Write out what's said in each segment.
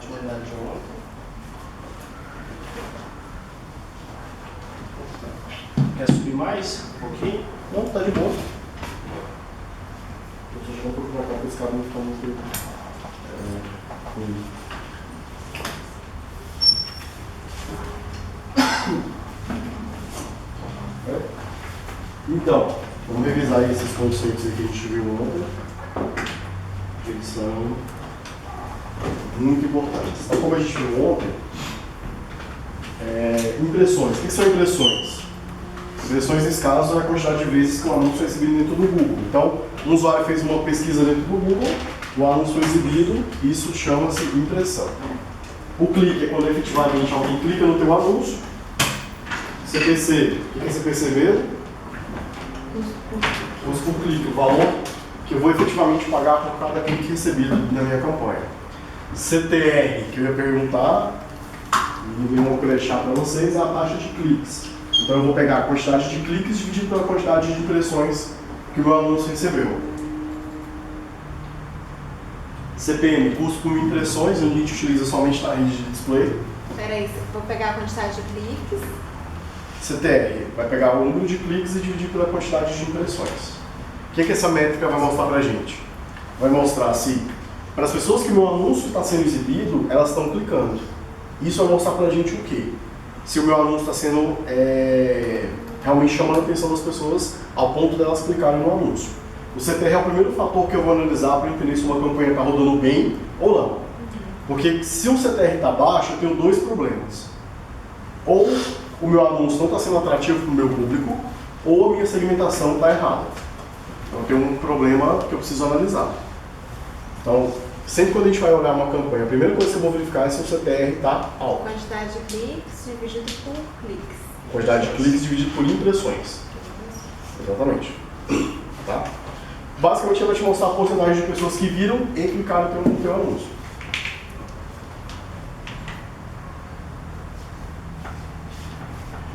última olhada de ontem. Quer subir mais um pouquinho? Não, tá de boa. Eu só vou procurar para esse cara não ficar muito ruim. Então, vamos revisar esses conceitos aqui que a gente viu ontem. Eles são muito importantes. Então, como a gente viu ontem, impressões. O que são impressões? Impressões, nesse caso, é a quantidade de vezes que o anúncio foi exibido dentro do Google. Então, um usuário fez uma pesquisa dentro do Google, o anúncio foi exibido, isso chama-se impressão. O clique é quando efetivamente alguém clica no teu anúncio. CPC, o que é CPC mesmo? Custo por clique, o valor que eu vou efetivamente pagar por cada clique recebido na minha campanha. CTR, que eu ia perguntar, e eu vou deixar para vocês, é a taxa de cliques. Então eu vou pegar a quantidade de cliques dividido pela quantidade de impressões que o meu anúncio recebeu. CPM, custo por impressões, onde a gente utiliza somente na rede de display. Peraí, vou pegar a quantidade de cliques. CTR, vai pegar o número de cliques e dividir pela quantidade de impressões. O que essa métrica vai mostrar para a gente? Vai mostrar se, para as pessoas que o meu anúncio está sendo exibido, elas estão clicando. Isso vai mostrar para a gente o quê? Se o meu anúncio está sendo realmente chamando a atenção das pessoas ao ponto delas clicarem no anúncio. O CTR é o primeiro fator que eu vou analisar para entender se uma campanha está rodando bem ou não. Porque se o CTR está baixo, eu tenho dois problemas. Ou o meu anúncio não está sendo atrativo para o meu público, ou a minha segmentação está errada. Então eu tenho um problema que eu preciso analisar. Então, sempre quando a gente vai olhar uma campanha, a primeira coisa que eu vou verificar é se o CTR está alto. Quantidade de cliques dividido por cliques. Quantidade de cliques dividido por impressões. Exatamente. Tá? Basicamente, ele vai te mostrar a porcentagem de pessoas que viram e clicaram no teu anúncio.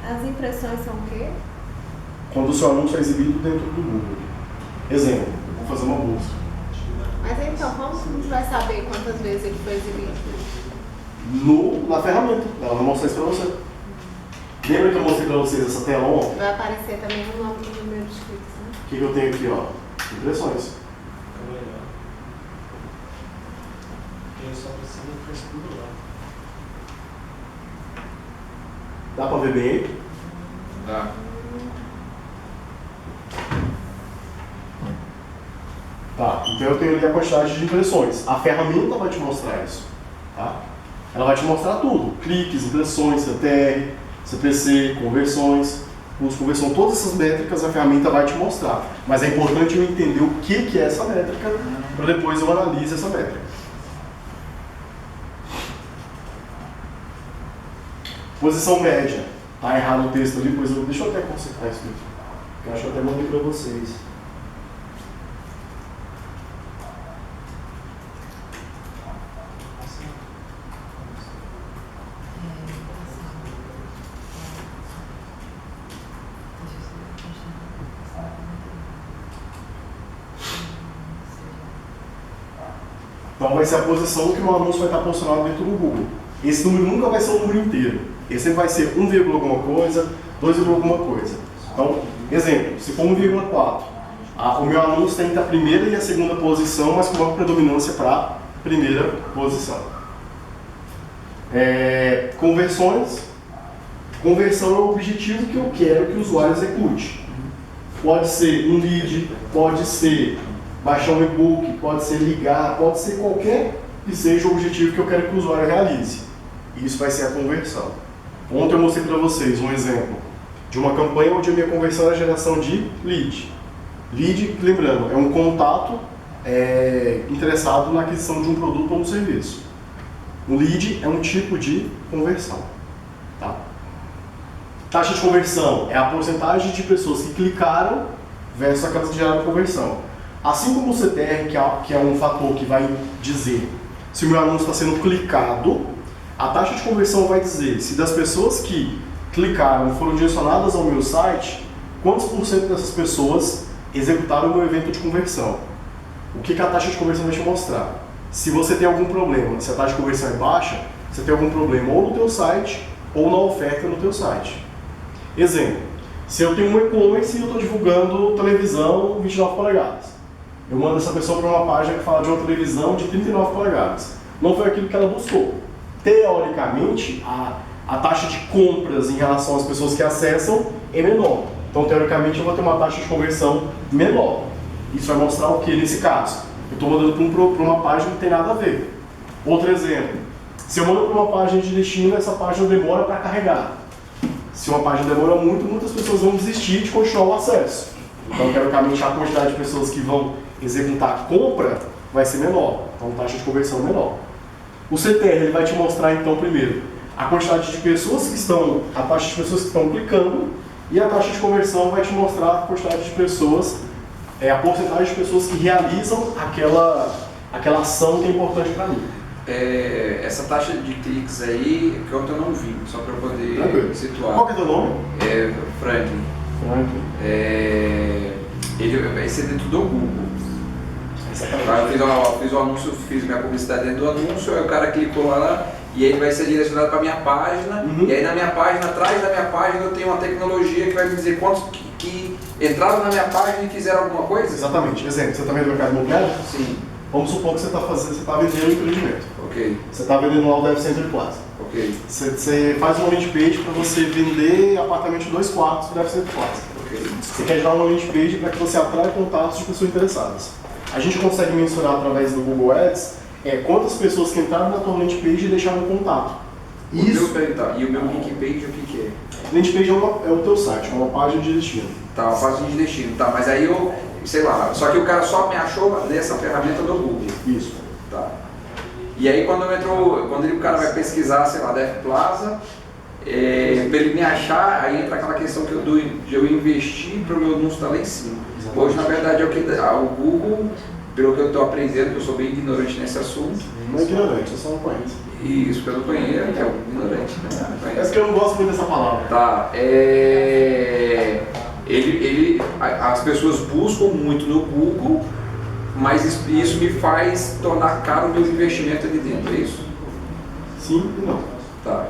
As impressões são o quê? Quando o seu anúncio é exibido dentro do Google. Exemplo, eu vou fazer uma busca. Mas então, como a gente vai saber quantas vezes ele foi exibido? Na ferramenta. Ela vai mostrar isso para você. Lembra que eu mostrei para vocês essa tela ontem? Vai aparecer também o nome do número de cliques, né? O que eu tenho aqui, ó? Impressões. Eu só preciso do Facebook lá. Dá para ver bem aí? Dá. Tá, então eu tenho ali a quantidade de impressões. A ferramenta vai te mostrar isso. Tá? Ela vai te mostrar tudo. Cliques, impressões, CTR, CPC, conversões, custo de conversão. Todas essas métricas a ferramenta vai te mostrar. Mas é importante eu entender o que é essa métrica para depois eu analise essa métrica. Posição média. Tá errado o texto ali, pois deixa eu até consertar isso aqui. Eu acho que eu até mandei para vocês. Então vai ser a posição que o anúncio vai estar posicionado dentro do Google. Esse número nunca vai ser um número inteiro. Ele sempre vai ser 1, alguma coisa, 2, alguma coisa. Então, exemplo, se for 1,4, o meu anúncio tem a primeira e a segunda posição, mas com uma predominância para a primeira posição. Conversões. Conversão é o objetivo que eu quero que o usuário execute. Pode ser um lead, pode ser baixar um e-book, pode ser ligar, pode ser qualquer que seja o objetivo que eu quero que o usuário realize. Isso vai ser a conversão. Ontem eu mostrei para vocês um exemplo de uma campanha onde a minha conversão é a geração de lead. Lead, lembrando, é um contato interessado na aquisição de um produto ou um serviço. O lead é um tipo de conversão. Tá? Taxa de conversão é a porcentagem de pessoas que clicaram versus aquelas que geraram conversão. Assim como o CTR, que é um fator que vai dizer se o meu anúncio está sendo clicado, a taxa de conversão vai dizer se das pessoas que clicaram e foram direcionadas ao meu site, quantos por cento dessas pessoas executaram o meu evento de conversão. O que a taxa de conversão vai te mostrar? se você tem algum problema, se a taxa de conversão é baixa, você tem algum problema ou no teu site ou na oferta no teu site. Exemplo, se eu tenho um e-commerce e eu estou divulgando televisão 29 polegadas, eu mando essa pessoa para uma página que fala de uma televisão de 39 polegadas. Não foi aquilo que ela buscou. Teoricamente, a taxa de compras em relação às pessoas que acessam é menor. Então, teoricamente, eu vou ter uma taxa de conversão menor. Isso vai mostrar o que nesse caso? Eu estou mandando para uma página que não tem nada a ver. Outro exemplo, se eu mando para uma página de destino, essa página demora para carregar. Se uma página demora muito, muitas pessoas vão desistir de continuar o acesso. Então, teoricamente, a quantidade de pessoas que vão executar a compra vai ser menor. Então, a taxa de conversão é menor. O CTR ele vai te mostrar, então, primeiro, a quantidade de pessoas que estão, a taxa de pessoas que estão clicando, e a taxa de conversão vai te mostrar a quantidade de pessoas, a porcentagem de pessoas que realizam aquela ação que é importante para mim. Essa taxa de cliques aí, que ontem eu não vi, só para eu poder situar. Qual que é o teu nome? Franklin. Franklin. Ele vai ser dentro do Google. Eu fiz o anúncio, fiz minha publicidade dentro do anúncio, aí o cara clicou lá e aí ele vai ser direcionado para a minha página. E aí na minha página, atrás da minha página, eu tenho uma tecnologia que vai me dizer quantos que entraram na minha página e fizeram alguma coisa? Exatamente. Exemplo, você está vendo o mercado imobiliário? Sim. Vamos supor que você está vendendo um empreendimento. Ok. Você está vendendo lá o Dev Center Plaza. Ok. Você faz uma landing page para você vender apartamento de 2 quartos do Dev Center Plaza. Ok. Você quer gerar uma landing page para que você atraia contatos de pessoas interessadas. A gente consegue mensurar através do Google Ads quantas pessoas que entraram na tua landing page e deixaram um contato. E o meu link page, o que é? Landing page é o teu site, é uma página de destino. Tá, uma página de destino, tá, mas aí eu, sei lá, só que o cara só me achou nessa ferramenta do Google. Isso. Tá. E aí quando o cara vai pesquisar, sei lá, Dev Plaza, para ele me achar, aí entra aquela questão que de eu investir para o meu anúncio estar lá em cima. Exatamente. Hoje, na verdade, o Google, pelo que eu estou aprendendo, que eu sou bem ignorante nesse assunto. Não é ignorante, você só não conhece. Isso, pelo conheço, é ignorante, né? É porque eu não gosto muito dessa palavra. Tá, as pessoas buscam muito no Google, mas isso me faz tornar caro o meu investimento ali dentro, é isso? Sim e não. Tá.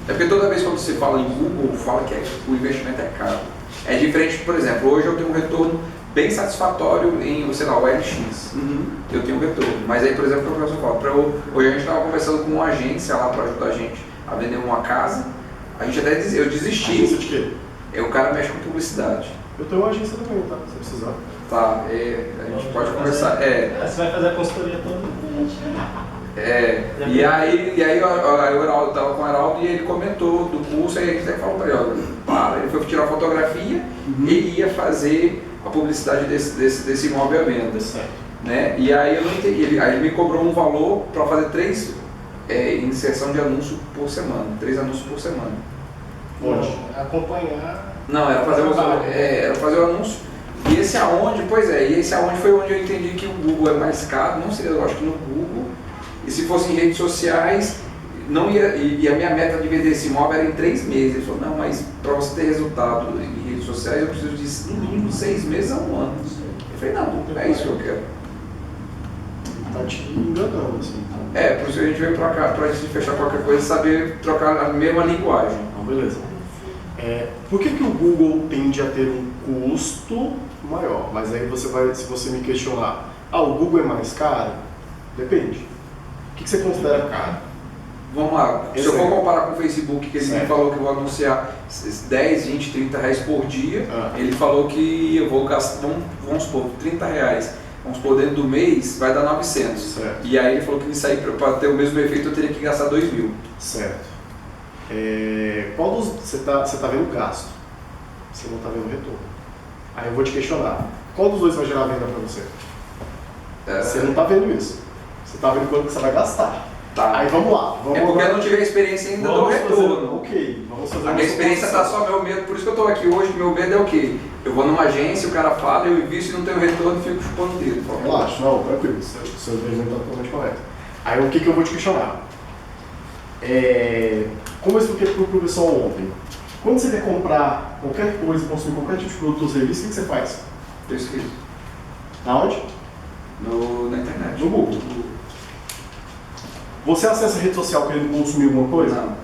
É porque toda vez que você fala em Google, fala que o investimento é caro. É diferente, por exemplo, hoje eu tenho um retorno bem satisfatório em, sei lá, o LX. Eu tenho um retorno. Mas aí, por exemplo, o professor fala, hoje a gente estava conversando com uma agência lá para ajudar a gente a vender uma casa. A gente até dizia, eu desisti. Agência de quê? O cara mexe com publicidade. Eu tenho uma agência também, tá? Se precisar. Tá, a gente pode conversar. Você vai fazer a consultoria toda. E aí o Heraldo estava com o Heraldo e ele comentou do curso, aí a gente até falou para ele, ele foi tirar fotografia e ia fazer a publicidade desse imóvel à venda. Né? E aí eu não entendi, aí ele me cobrou um valor para fazer 3 inserção de anúncio por semana, 3 anúncios por semana. Onde? Acompanhar. Não, era fazer o anúncio. E esse aonde foi onde eu entendi que o Google é mais caro, não sei, eu acho que no Google. E se fosse em redes sociais, não ia, e a minha meta de vender esse imóvel era em 3 meses. Ele falou, não, mas para você ter resultado em redes sociais, eu preciso de no mínimo 6 meses a 1 ano. Eu falei, não, é isso que eu quero. Tá te enganando, assim. Por isso que a gente veio para cá, para a gente fechar qualquer coisa, saber trocar a mesma linguagem. Então, beleza. Por que o Google tende a ter um custo maior? Mas aí se você me questionar, o Google é mais caro? Depende. O que você considera caro? Vamos lá, se eu for comparar com o Facebook, que ele me falou que eu vou anunciar 10, 20, 30 reais por dia, ele falou que eu vou gastar, vamos supor, 30 reais, vamos supor, dentro do mês vai dar 900. Certo. E aí ele falou que isso aí, para ter o mesmo efeito, eu teria que gastar 2.000. Certo. Qual dos você tá vendo o gasto? Você não está vendo o retorno. Aí eu vou te questionar. Qual dos dois vai gerar venda para você? Você não está vendo isso. Você está vendo quanto que você vai gastar. Tá. Aí vamos lá. Porque eu não tive a experiência ainda do retorno. Vamos fazer A minha experiência está só meu medo, por isso que eu estou aqui hoje. Meu medo é o quê? Eu vou numa agência, o cara fala, eu invisto e não tenho retorno e fico chupando o dedo. Relaxa, não, tranquilo. Seu entendimento está totalmente correto. Aí o que eu vou te questionar? Como eu expliquei para o pessoal ontem, quando você quer comprar qualquer coisa, consumir qualquer tipo de produto ou serviço, o que você faz? Pesquisa. Aonde? Na internet. No Google. Você acessa a rede social querendo consumir alguma coisa? Não.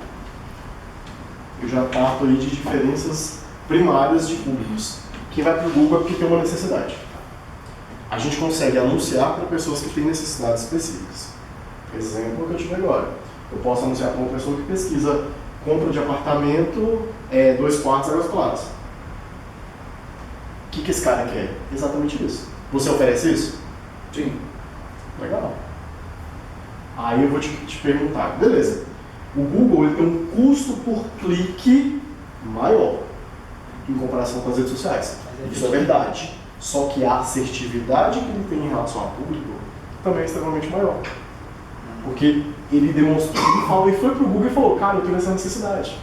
Eu já parto aí de diferenças primárias de públicos. Quem vai para o Google é porque tem uma necessidade. A gente consegue anunciar para pessoas que têm necessidades específicas. Exemplo que eu tive agora. Eu posso anunciar para uma pessoa que pesquisa compra de apartamento, 2 quartos, águas claras. O que esse cara quer? Exatamente isso. Você oferece isso? Sim. Legal. Aí eu vou te perguntar, beleza. O Google ele tem um custo por clique maior em comparação com as redes sociais. Isso é verdade. Só que a assertividade que ele tem em relação ao público também é extremamente maior. Porque ele demonstrou, ele foi pro Google e falou, cara, eu tenho essa necessidade.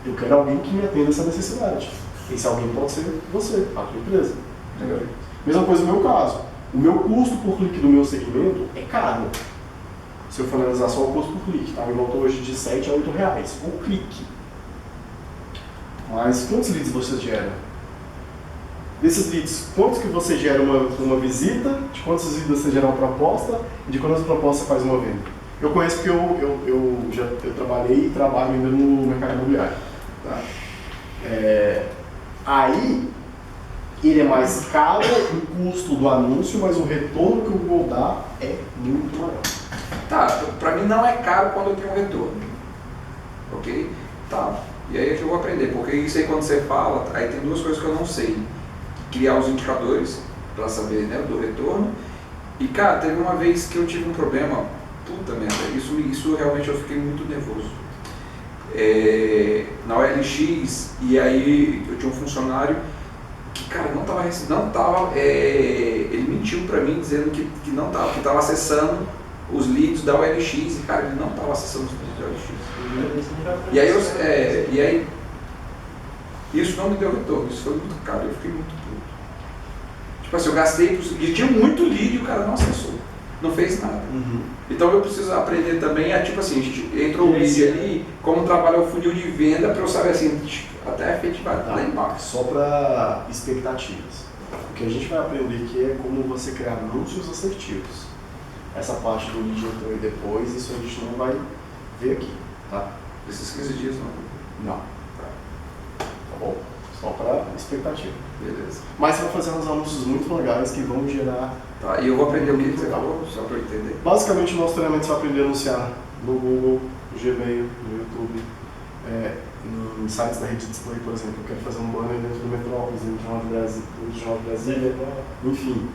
Eu quero alguém que me atenda essa necessidade. Esse alguém pode ser você, a tua empresa. Entendeu? Mesma coisa no meu caso. O meu custo por clique do meu segmento é caro. Se eu for analisar só o custo por clique, tá? Me voltou hoje de 7 a 8 reais. O clique. Mas quantos leads você gera? Desses leads, quantos que você gera uma visita, de quantas visitas você gera uma proposta e de quantas propostas você faz uma venda? Eu conheço porque eu trabalhei e trabalho ainda no mercado imobiliário. Tá? Aí, ele é mais caro o custo do anúncio, mas o retorno que o Google dá é muito maior. Tá, pra mim não é caro quando eu tenho um retorno. Ok? Tá. E aí é que eu vou aprender, porque isso aí quando você fala, aí tem duas coisas que eu não sei. Criar os indicadores para saber, né, do retorno. E cara, teve uma vez que eu tive um problema, puta merda, isso realmente eu fiquei muito nervoso. Na OLX, e aí eu tinha um funcionário que, cara, ele mentiu pra mim dizendo que estava acessando os leads da OLX, e cara, ele não estava acessando os leads da OLX. E aí, isso não me deu retorno, isso foi muito caro, eu fiquei muito puto. Tipo assim, eu gastei, e tinha muito lead e o cara não acessou, não fez nada. Uhum. Então eu preciso aprender também a, tipo assim, entrou o lead ali, como trabalhar o funil de venda para eu saber assim, até efetivar lá embaixo. Só para expectativas. O que a gente vai aprender aqui é como você criar anúncios assertivos. Essa parte do lead entrou e depois, isso a gente não vai ver aqui, tá? Esses 15 dias não. Não. Tá bom? Só para expectativa. Beleza. Mas você vai fazer uns anúncios muito legais que vão gerar... Tá, e eu vou aprender o que você falou, só para eu entender. Basicamente, o nosso treinamento você vai aprender a anunciar no Google, no Gmail, no YouTube, em sites da rede display, por exemplo. Eu quero fazer um banner dentro do Metrópolis, dentro do Jornal de Brasília, enfim,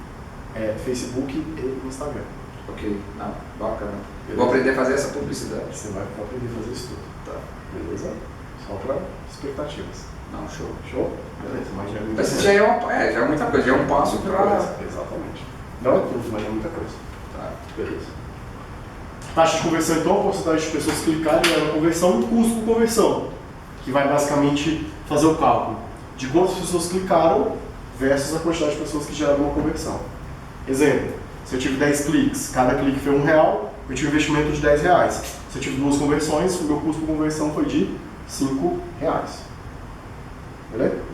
Facebook e Instagram. Ok, não, bacana. Eu vou aprender a fazer essa publicidade. Você vai aprender a fazer isso tudo. Tá. Beleza? Só para expectativas. Não, show. Show? Beleza, mas já é muita Mas coisa. já é muita coisa, já é um passo para... Exatamente. Não é tudo, mas é muita coisa. Tá. Beleza. Taxa de conversão, então, a porcentagem de pessoas clicarem na conversão e custo por conversão, que vai basicamente fazer o cálculo de quantas pessoas clicaram versus a quantidade de pessoas que geraram uma conversão. Exemplo, se eu tive 10 cliques, cada clique foi R$1, eu tive um investimento de R$10. Se eu tive 2 conversões, o meu custo por conversão foi de R$5. Beleza?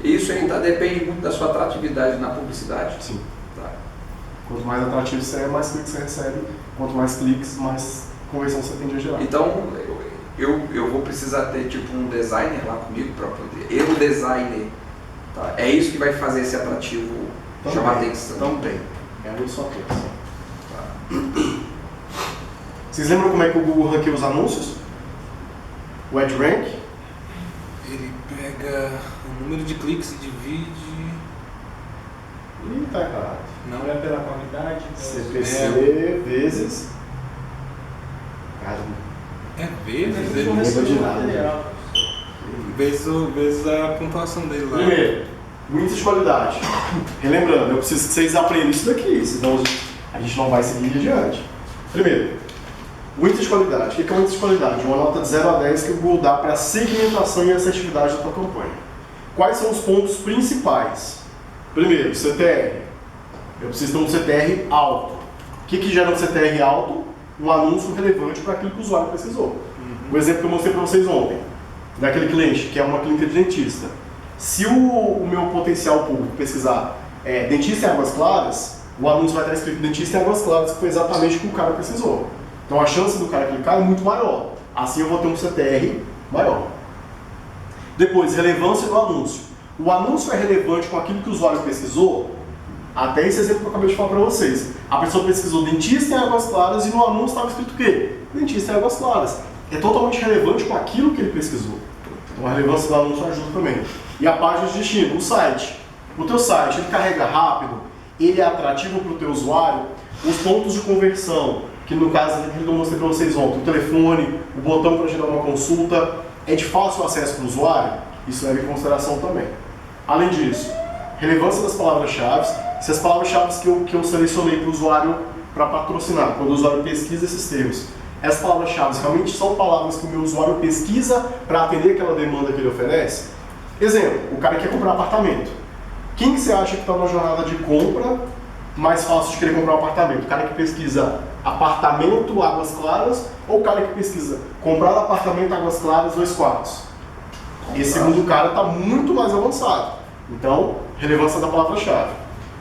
Isso ainda depende muito da sua atratividade na publicidade? Sim. Tá. Quanto mais atrativo você é, mais cliques você recebe. Quanto mais cliques, mais conversão você tende a gerar. Então, eu vou precisar ter tipo um designer lá comigo para poder... Eu, designer, tá? É isso que vai fazer esse atrativo chamar atenção. Também. É a sua atenção. Tá. Vocês lembram como é que o Google ranqueia os anúncios? O EdRank? Ele pega o número de cliques e divide. Ih, tá errado. Não é pela qualidade. CPC vezes... Caramba. É V, né? Não lembro de nada. Vezes a pontuação dele lá. Primeiro, o índice de qualidade. Relembrando, eu preciso que vocês aprendam isso daqui, senão a gente não vai seguir adiante. Primeiro, o índice de qualidade. O que é o índice de qualidade? Uma nota de 0 a 10 que o Google dá para a segmentação e assertividade da tua campanha. Quais são os pontos principais? Primeiro, CTR. Eu preciso ter um CTR alto. O que gera um CTR alto? Um anúncio relevante para aquilo que o usuário precisou. O exemplo que eu mostrei para vocês ontem, daquele cliente, que é uma clínica de dentista. Se o meu potencial público pesquisar dentista em Águas Claras, o anúncio vai estar escrito dentista em Águas Claras, que foi exatamente o que o cara precisou. Então a chance do cara clicar é muito maior. Assim eu vou ter um CTR maior. Depois, relevância do anúncio. O anúncio é relevante com aquilo que o usuário pesquisou? Até esse exemplo que eu acabei de falar para vocês. A pessoa pesquisou dentista em Águas Claras e no anúncio estava escrito o quê? Dentista em Águas Claras. É totalmente relevante com aquilo que ele pesquisou. Então a relevância do anúncio ajuda também. E a página de destino, o site. O teu site, ele carrega rápido, ele é atrativo para o teu usuário. Os pontos de conversão, que no caso que eu mostrei para vocês ontem, o telefone, o botão para gerar uma consulta, é de fácil acesso para o usuário? Isso leva em consideração também. Além disso, relevância das palavras-chave. Se as palavras-chave que eu selecionei para o usuário para patrocinar, quando o usuário pesquisa esses termos, essas palavras-chave realmente são palavras que o meu usuário pesquisa para atender aquela demanda que ele oferece? Exemplo, o cara quer comprar apartamento. Quem que você acha que está numa jornada de compra mais fácil de querer comprar um apartamento? O cara que pesquisa apartamento, Águas Claras, ou o cara que pesquisa comprar apartamento, Águas Claras, 2 quartos? Esse segundo cara está muito mais avançado. Então, relevância da palavra-chave.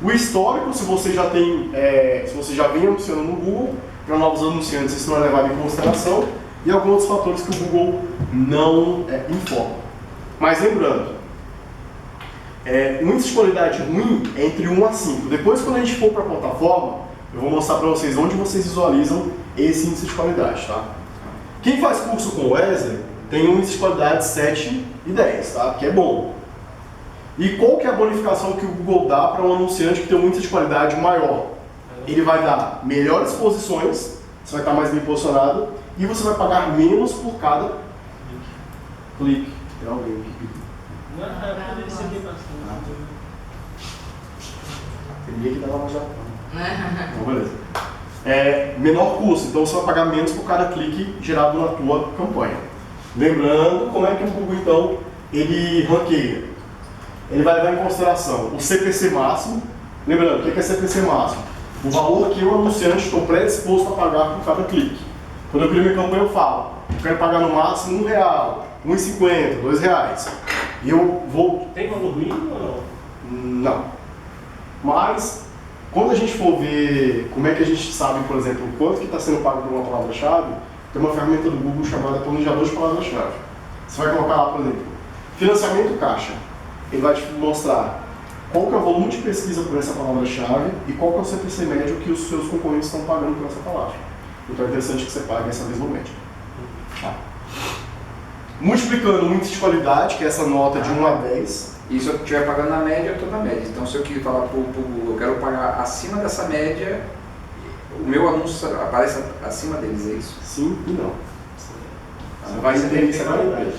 O histórico, se você já tem, se você já vem anunciando no Google, para novos anunciantes isso não é levado em consideração, e alguns outros fatores que o Google não informa. Mas lembrando, o índice de qualidade ruim é entre 1 a 5. Depois, quando a gente for para a plataforma, eu vou mostrar para vocês onde vocês visualizam esse índice de qualidade, tá? Quem faz curso com o Wesley tem um índice de qualidade 7 e 10, tá? Que é bom. E qual que é a bonificação que o Google dá para um anunciante que tem um índice de qualidade maior? Ele vai dar melhores posições, você vai estar mais bem posicionado, e você vai pagar menos por cada clique. Tem alguém aqui. Teria que dar uma já. Então, beleza. Menor custo, então você vai pagar menos por cada clique gerado na tua campanha. Lembrando como é que o Google então ele ranqueia. Ele vai levar em consideração o CPC máximo. Lembrando, o que é CPC máximo? O valor que eu, anunciante, estou predisposto a pagar por cada clique. Quando eu crio minha campanha, eu falo, eu quero pagar no máximo R$1, R$1,50, R$2. E eu vou... Tem valor mínimo ou não? Não. Mas, quando a gente for ver como é que a gente sabe, por exemplo, quanto que está sendo pago por uma palavra-chave, tem uma ferramenta do Google chamada planejador de palavras-chave. Você vai colocar lá, por exemplo, financiamento caixa. Ele vai te mostrar qual que é o volume de pesquisa por essa palavra-chave e qual que é o CPC médio que os seus concorrentes estão pagando por essa palavra. Então é interessante que você pague essa mesma média. Tá. Multiplicando o índice de qualidade, que é essa nota de 1 a 10. E se eu estiver pagando na média, eu estou na média. Então se eu quiser falar para o Google, eu quero pagar acima dessa média, o meu anúncio aparece acima deles, é isso? Sim e não. Você vai entender essa qualidade.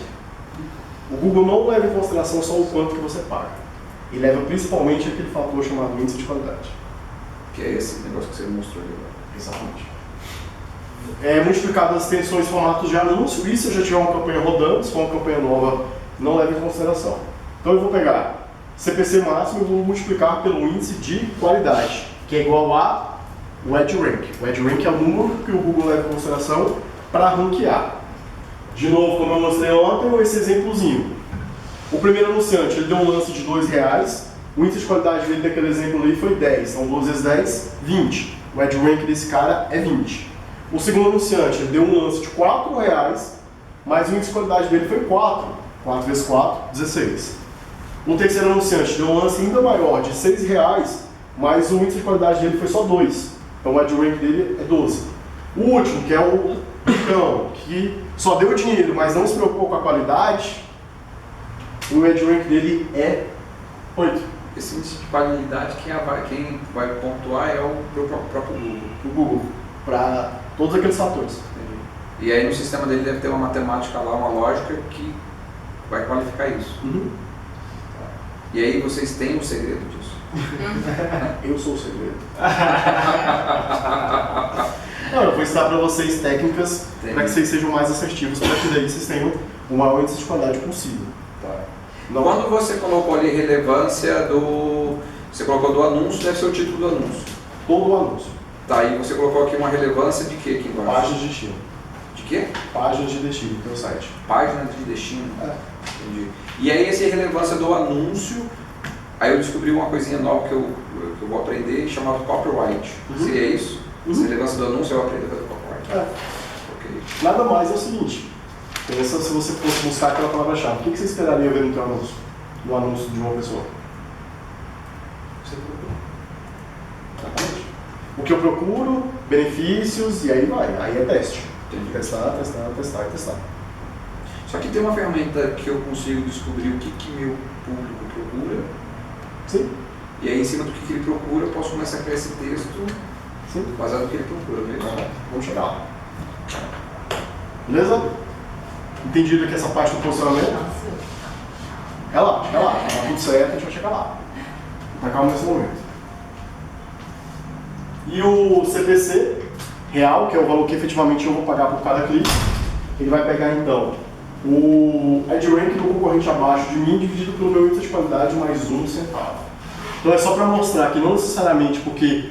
O Google não leva em consideração só o quanto que você paga. Ele leva principalmente aquele fator chamado índice de qualidade. Que é esse negócio que você mostrou ali agora. Exatamente. Multiplicado as extensões e formatos de anúncio, e se eu já tiver uma campanha rodando, se for uma campanha nova, não leva em consideração. Então eu vou pegar CPC máximo e vou multiplicar pelo índice de qualidade, que é igual a o EdgeRank. O EdgeRank é o número que o Google leva em consideração para ranquear. De novo, como eu mostrei ontem, esse exemplozinho. O primeiro anunciante, ele deu um lance de R$2, o índice de qualidade dele daquele exemplo ali foi 10, então 12 vezes 10, 20. O EdgeRank desse cara é 20. O segundo anunciante, ele deu um lance de R$4, mas o índice de qualidade dele foi 4. 4 vezes 4, 16. O terceiro anunciante deu um lance ainda maior, de R$6, mas o índice de qualidade dele foi só 2. Então o EdgeRank dele é 12. O último, que é o Bicão, que só deu dinheiro, mas não se preocupou com a qualidade, o EdgeRank dele é 8. Esse índice de qualidade, quem vai pontuar é o próprio Google. O Google, para todos aqueles fatores. Entendi. E aí no sistema dele deve ter uma matemática lá, uma lógica que vai qualificar isso. Uhum. E aí vocês têm o segredo disso? Eu sou o segredo. Não, eu vou ensinar para vocês técnicas para que vocês sejam mais assertivos, para que daí vocês tenham o maior índice de qualidade possível. Tá. Não. Quando você colocou ali relevância do... Você colocou do anúncio, deve ser o título do anúncio. Todo o anúncio. Tá, e você colocou aqui uma relevância de quê aqui embaixo? Páginas de destino. De quê? Páginas de destino do teu site. Página de destino. Entendi. E aí essa relevância do anúncio, Aí eu descobri uma coisinha nova que eu vou aprender, chamado copyright. Seria isso? Você lança do anúncio, eu aprendo a fazer copyright. Ok. Nada mais é o seguinte, pensa se você fosse buscar aquela palavra-chave, o que você esperaria ver no teu anúncio? No anúncio de uma pessoa? Você procura. Exatamente. O que eu procuro, benefícios, e aí vai. Aí é teste. Entendi. Testar, testar, testar e testar. Só que tem uma ferramenta que eu consigo descobrir o que meu público procura, Sim? e aí em cima do que ele procura eu posso começar a criar esse texto Sim. baseado no que ele procura mesmo. Vamos chegar lá. Beleza? Entendido aqui essa parte do posicionamento? Nossa. Relaxa. Tá tudo certo, a gente vai chegar lá. Tá calmo nesse momento. E o CPC real, que é o valor que efetivamente eu vou pagar por cada clique, ele vai pegar então o EdRank do concorrente abaixo de mim dividido pelo meu índice de qualidade mais 1 centavo. Então é só para mostrar que não necessariamente porque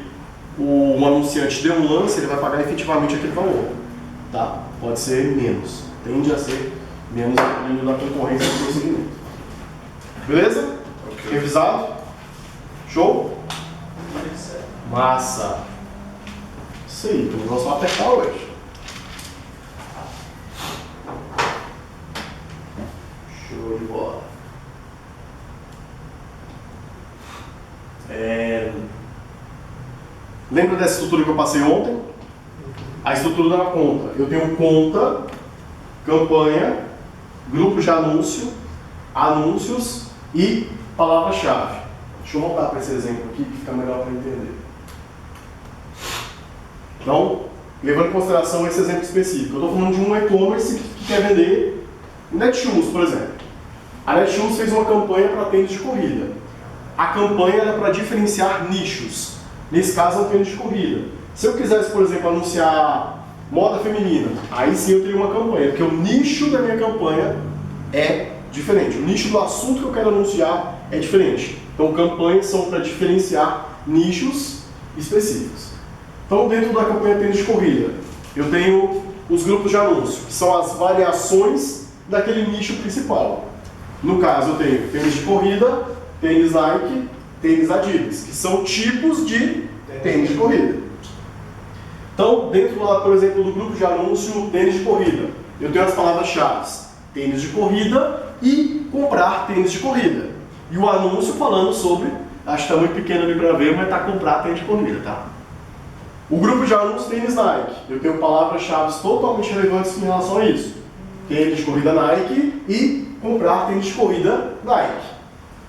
o anunciante deu um lance, ele vai pagar efetivamente aquele valor. Tá? Pode ser menos. Tende a ser menos dependendo da concorrência do segmento. Beleza? Ok. Revisado? Show? Massa! Isso aí, então nós vamos apertar hoje. Show de bola. Lembra dessa estrutura que eu passei ontem? A estrutura da conta. Eu tenho conta, campanha, grupo de anúncio, anúncios e palavra-chave. Deixa eu montar para esse exemplo aqui que fica melhor para entender. Então, levando em consideração esse exemplo específico, eu estou falando de um e-commerce que quer vender Netshoes, por exemplo. A Netshoes fez uma campanha para tênis de corrida. A campanha era para diferenciar nichos. Nesse caso, é um tênis de corrida. Se eu quisesse, por exemplo, anunciar moda feminina, aí sim eu teria uma campanha, porque o nicho da minha campanha é diferente. O nicho do assunto que eu quero anunciar é diferente. Então, campanhas são para diferenciar nichos específicos. Então, dentro da campanha tênis de corrida, eu tenho os grupos de anúncio, que são as variações daquele nicho principal. No caso, eu tenho tênis de corrida, tênis Nike, tênis Adidas, que são tipos de tênis de corrida. Então, dentro, por exemplo, do grupo de anúncio tênis de corrida, eu tenho as palavras-chave: tênis de corrida e comprar tênis de corrida. E o anúncio falando sobre, acho que está muito pequeno ali para ver, mas está comprar tênis de corrida, tá? O grupo de anúncios tênis Nike, eu tenho palavras-chave totalmente relevantes em relação a isso. Tênis de corrida Nike e comprar tênis de corrida Nike.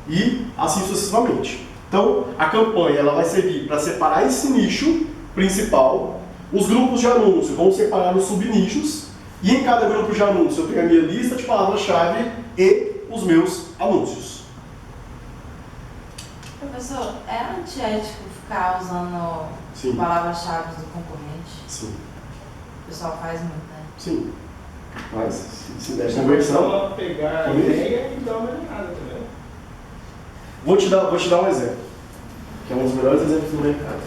E assim sucessivamente. Então, a campanha ela vai servir para separar esse nicho principal. Os grupos de anúncio vão separar os subnichos. E em cada grupo de anúncio eu tenho a minha lista de palavras-chave e os meus anúncios. Professor, é antiético ficar usando Sim. palavras-chave do concorrente? Sim. O pessoal faz muito, né? Sim. Mas se der Deixa conversão. ela pegar a ideia e dar uma olhada também. Vou te dar um exemplo, que é um dos melhores exemplos do mercado.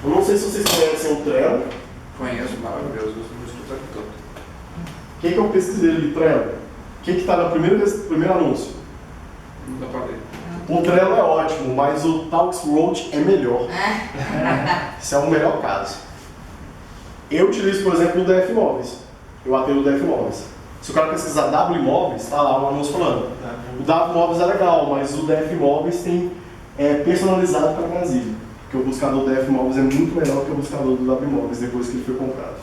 Eu não sei se vocês conhecem o Trello. Conheço, maravilhoso, uso no escritório todo. O que eu pesquisei ali, Trello? O que está no primeiro anúncio? Não dá pra ver. O Trello é ótimo, mas o Talksroad é melhor. Esse é o melhor caso. Eu utilizo, por exemplo, o DF Imóveis. Eu atendo o DF Imóveis. Se o cara pesquisar W Imóveis, está lá o anúncio falando. O W Imóveis é legal, mas o DF Imóveis tem personalizado para Brasília. Porque o buscador do DF Imóveis é muito melhor que o buscador do W Imóveis depois que ele foi comprado.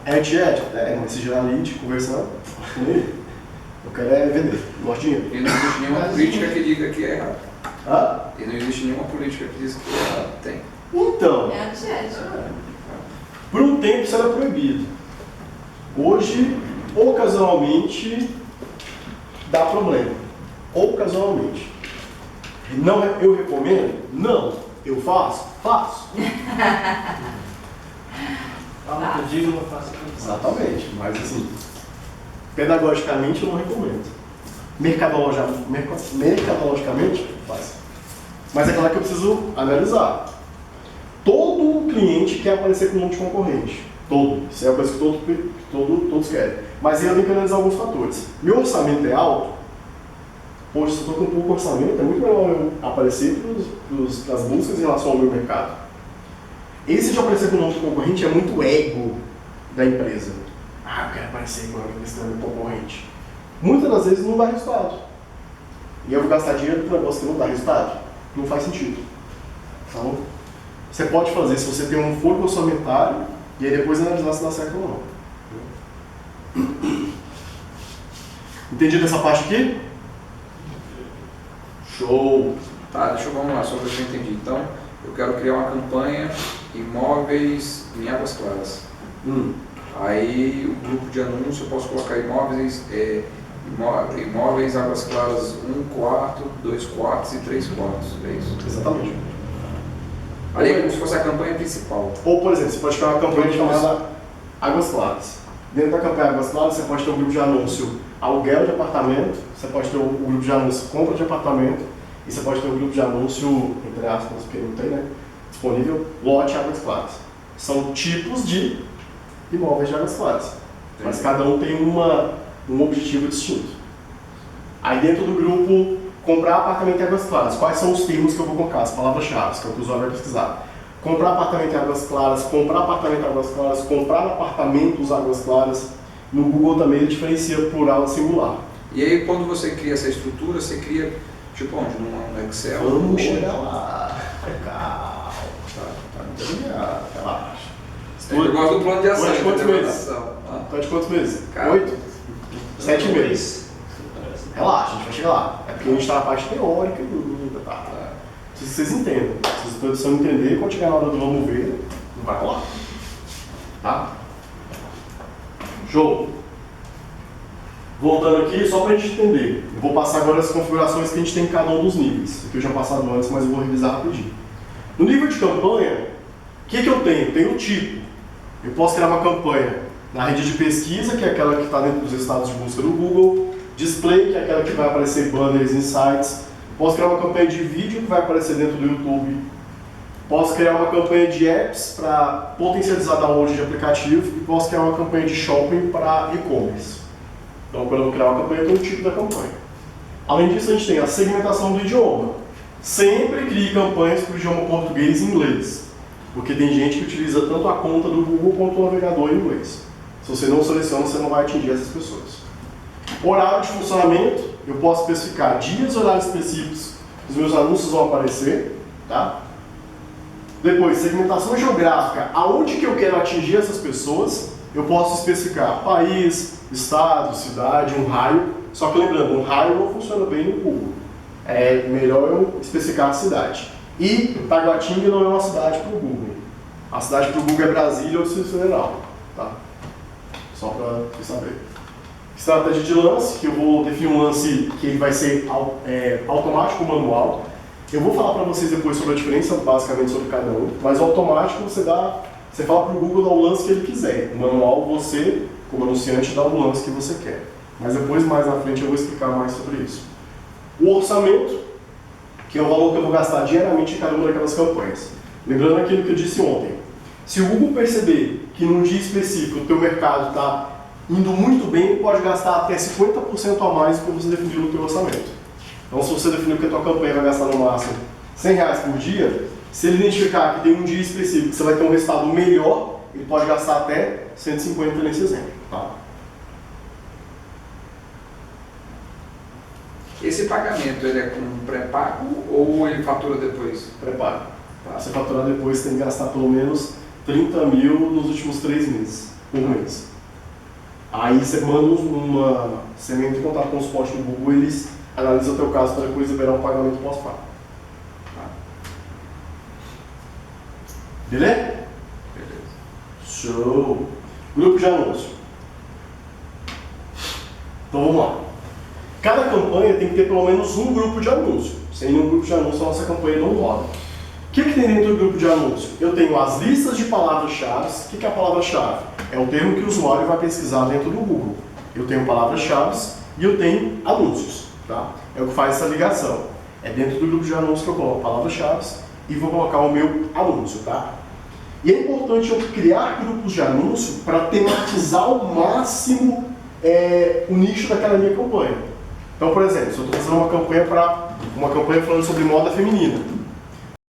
É antiético? Mas se gerar lead, conversando, eu quero vender, não gosto de dinheiro. E não existe nenhuma política que diga que é errado. Hã? E não existe nenhuma política que diz que é errado. Tem. Então, É antiético. por um tempo isso era proibido. Hoje, ocasionalmente, dá problema. Ocasionalmente. Não, eu recomendo? Não. Eu faço? Faço. Fala que eu digo, não faço nada. Exatamente, mas assim, pedagogicamente eu não recomendo. Mercadologicamente, faz. Mas é claro que eu preciso analisar. Todo cliente quer aparecer com um monte de concorrente. Todo. Isso é uma coisa que todos querem. Mas aí eu tenho que analisar alguns fatores. Meu orçamento é alto? Poxa, se eu estou com pouco orçamento, é muito melhor eu aparecer para as buscas em relação ao meu mercado. Esse de aparecer com o nome do concorrente é muito ego da empresa. Ah, eu quero aparecer com esse nome do concorrente. Muitas das vezes não dá resultado. E eu vou gastar dinheiro para um negócio que não dá resultado. Não faz sentido. Então, você pode fazer se você tem um fôlego orçamentário e aí depois analisar se dá certo ou não. Entendido essa parte aqui? Show! Tá, vamos lá, só ver se eu entendi. Então, eu quero criar uma campanha imóveis em Águas Claras. Aí, o grupo de anúncio, eu posso colocar imóveis Águas Claras 1 quarto, 2 quartos e 3 quartos, é isso? Exatamente. Aí é como se fosse a campanha principal. Ou, por exemplo, você pode criar uma campanha chamada Águas Claras. Dentro da campanha Águas Claras, você pode ter um grupo de anúncio aluguel de apartamento, você pode ter um grupo de anúncio compra de apartamento, e você pode ter um grupo de anúncio, entre aspas, porque não tem, né? Disponível, lote Águas Claras. São tipos de imóveis de Águas Claras. Mas cada um tem um objetivo distinto. Aí dentro do grupo, comprar apartamento em Águas Claras. Quais são os termos que eu vou colocar? As palavras-chave, que é o que o usuário vai pesquisar. Comprar apartamento em Águas Claras, comprar apartamento em Águas Claras, comprar apartamentos em Águas Claras. No Google também ele diferencia plural e singular. E aí quando você cria essa estrutura, você cria, tipo onde? No Excel? Vamos chegar lá. Calma. Tá terminado. Relaxa. Eu gosto do plano de ação. De quantos entendeu? meses? Ah. Tá de quantos meses? Cara, 8? 7 meses. Relaxa, a gente vai chegar lá. É porque a gente está na parte teórica ainda, tá? Se vocês entendem. Se vocês precisam entender, quando chegar na hora do vamos ver, não vai rolar. Tá? Show! Voltando aqui, só para a gente entender. Eu vou passar agora as configurações que a gente tem em cada um dos níveis. Aqui eu já passado antes, mas eu vou revisar rapidinho. No nível de campanha, o que eu tenho? Eu tenho o tipo. Eu posso criar uma campanha na rede de pesquisa, que é aquela que está dentro dos resultados de busca do Google. Display, que é aquela que vai aparecer banners em sites. Posso criar uma campanha de vídeo que vai aparecer dentro do YouTube. Posso criar uma campanha de apps para potencializar download de aplicativo. E posso criar uma campanha de shopping para e-commerce. Então, quando eu vou criar uma campanha, eu tenho o tipo da campanha. Além disso, a gente tem a segmentação do idioma. Sempre crie campanhas para o idioma português e inglês. Porque tem gente que utiliza tanto a conta do Google quanto o navegador em inglês. Se você não seleciona, você não vai atingir essas pessoas. Horário de funcionamento, eu posso especificar dias e horários específicos que os meus anúncios vão aparecer. Tá? Depois, segmentação geográfica, aonde que eu quero atingir essas pessoas, eu posso especificar país, estado, cidade, um raio. Só que lembrando, um raio não funciona bem no Google. É melhor eu especificar a cidade. E Taguatinga não é uma cidade para o Google. A cidade para o Google é Brasília ou Distrito Federal. Tá? Só para você saber. Estratégia de lance, que eu vou definir um lance que ele vai ser automático ou manual. Eu vou falar para vocês depois sobre a diferença, basicamente, sobre cada um. Mas o automático, você fala para o Google dar o lance que ele quiser. O manual, você, como anunciante, dá o lance que você quer. Mas depois, mais na frente, eu vou explicar mais sobre isso. O orçamento, que é o valor que eu vou gastar diariamente em cada uma daquelas campanhas. Lembrando aquilo que eu disse ontem. Se o Google perceber que num dia específico o teu mercado está indo muito bem, ele pode gastar até 50% a mais do que você definiu no teu orçamento. Então, se você definiu que a tua campanha vai gastar no máximo R$100 por dia, se ele identificar que tem um dia específico que você vai ter um resultado melhor, ele pode gastar até 150 nesse exemplo. Tá? Esse pagamento, ele é com pré-pago ou ele fatura depois? Prepara. Tá? Você faturar depois, você tem que gastar pelo menos 30 mil nos últimos 3 meses, por mês. Aí você manda você entra em contato com o suporte do Google, eles analisam o teu caso para depois liberar um pagamento pós-pago. Tá? Beleza? Show! Grupo de anúncio. Então vamos lá. Cada campanha tem que ter pelo menos um grupo de anúncio. Sem nenhum grupo de anúncio, a nossa campanha não roda. O que tem dentro do grupo de anúncio? Eu tenho as listas de palavras-chave. O que é a palavra-chave? É o termo que o usuário vai pesquisar dentro do Google. Eu tenho palavras-chave e eu tenho anúncios. Tá? É o que faz essa ligação. É dentro do grupo de anúncios que eu coloco palavras-chave e vou colocar o meu anúncio. Tá? E é importante eu criar grupos de anúncio para tematizar ao máximo o nicho daquela minha campanha. Então, por exemplo, se eu estou fazendo uma campanha falando sobre moda feminina,